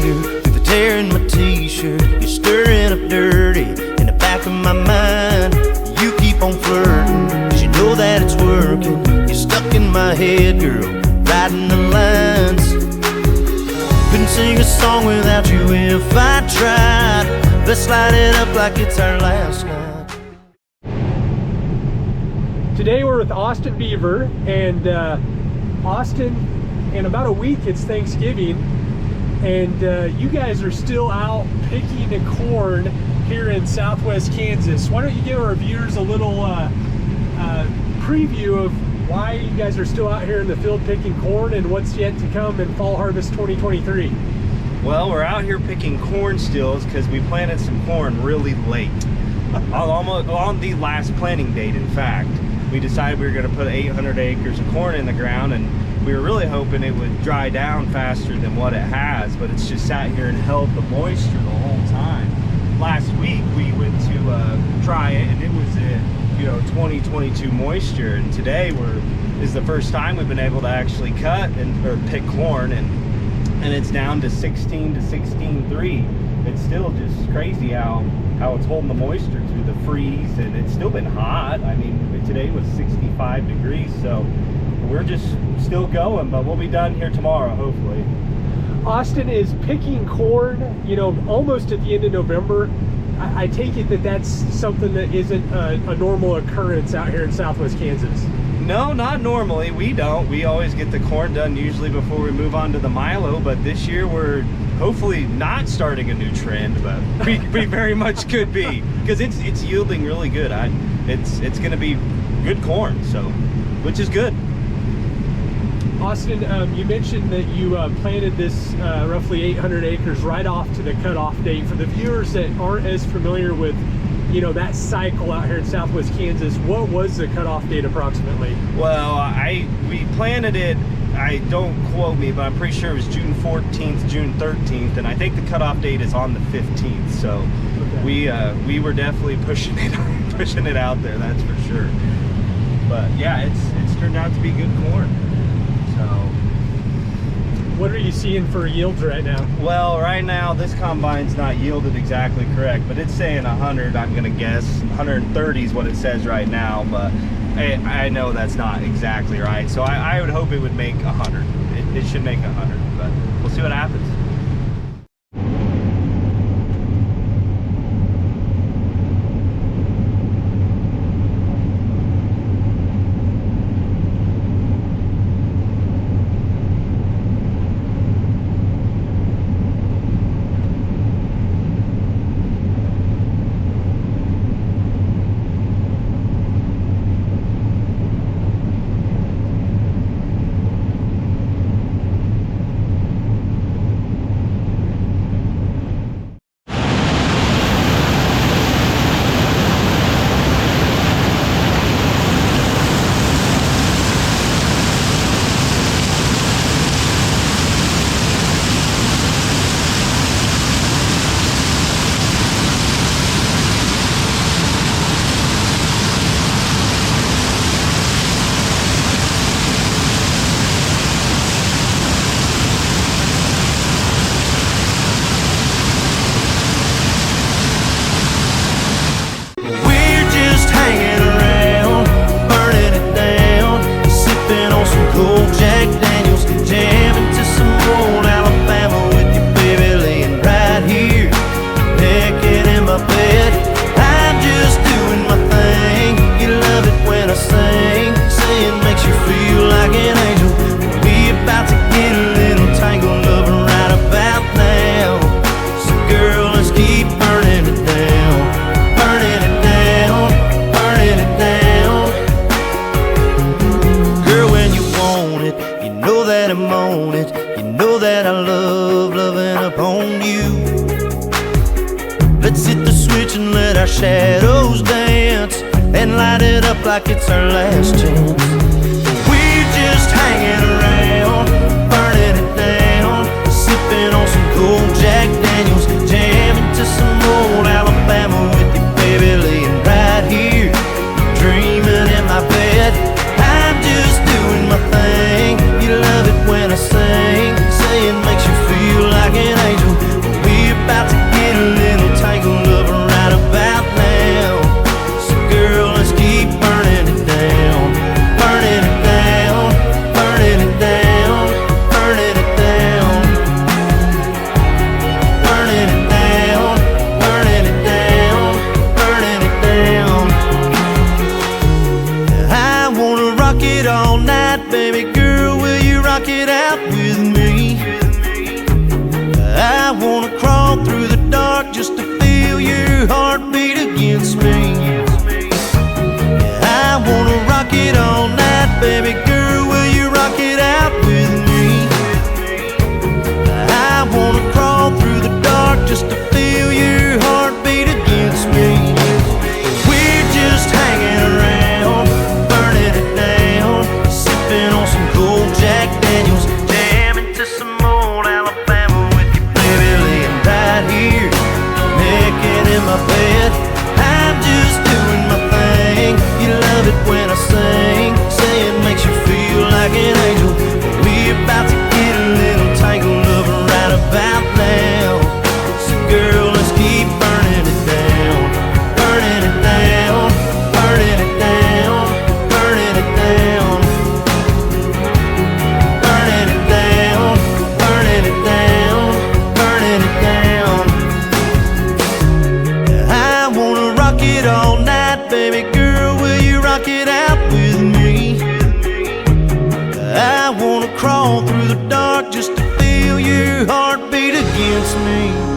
finger through the tear in my t-shirt. You're stirring up dirty in the back of my mind. You keep on flirting, 'cause you know that it's working. You're stuck in my head, girl, writing the lines. Couldn't sing a song without you if I tried. Let's light it up like it's our last night. Today we're with Austin Beaver, and Austin, in about a week it's Thanksgiving, and you guys are still out picking the corn here in southwest Kansas. Why don't you give our viewers a little preview of why you guys are still out here in the field picking corn and what's yet to come in fall harvest 2023? Well, we're out here picking corn stills because we planted some corn really late. On the last planting date, in fact. We decided we were going to put 800 acres of corn in the ground, and we were really hoping it would dry down faster than what it has, but it's just sat here and held the moisture the whole time. Last week we went to try it, and it was at 20-22 moisture, and today is the first time we've been able to actually cut or pick corn, and it's down to 16 to 16.3. It's still just crazy how it's holding the moisture through the freeze, and it's still been hot. I mean, today was 65 degrees, so we're just still going, but we'll be done here tomorrow, hopefully. Austin is picking corn, almost at the end of November. I take it that that's something that isn't a normal occurrence out here in southwest Kansas. No, not normally. We don't. We always get the corn done usually before we move on to the Milo, but this year we're hopefully not starting a new trend, but we very much could be, because it's yielding really good. It's going to be good corn, so, which is good. Austin, you mentioned that you planted this roughly 800 acres right off to the cutoff date. For the viewers that aren't as familiar with that cycle out here in southwest Kansas, what was the cutoff date approximately? Well, we planted it, don't quote me, but I'm pretty sure it was June 14th, June 13th, and I think the cutoff date is on the 15th. So okay. We were definitely pushing it out there, that's for sure. But yeah, it's turned out to be good corn. So, what are you seeing for yields right now? Well, right now this combine's not yielded exactly correct, but it's saying 100. I'm gonna guess 130 is what it says right now, but I know that's not exactly right. So I would hope it would make 100. It should make 100, but we'll see what happens. Let's hit the switch and let our shadows dance and light it up like it's our last chance. We're just hanging around, burning it down, sipping on some cold Jack Daniels, jamming to some old Alabama with you, baby, laying right here, dreaming in my bed. I'm just doing my thing. You love it when I sing, saying makes you feel like an angel. crawl through the dark just to feel your heartbeat against me. Yeah, I wanna rock it all night, baby girl, will you rock it out with me? I wanna crawl through the dark just to feel your heartbeat against me. We're just hanging around, burning it down, sipping on some cold Jack Daniels, jamming to some old Alabama with you, baby, laying right here, naked in my bed. I'm just doing my thing. You love it when I sing, say it makes you feel like an angel. We're about to get a little tangled up right about now. So girl, let's keep burning it down, burning it down, burning it down, burning it down, burning it down, burning it down, burning it down. I wanna rock it all night, baby girl, will you rock it out with me? I wanna crawl through the dark just to feel your heartbeat against me.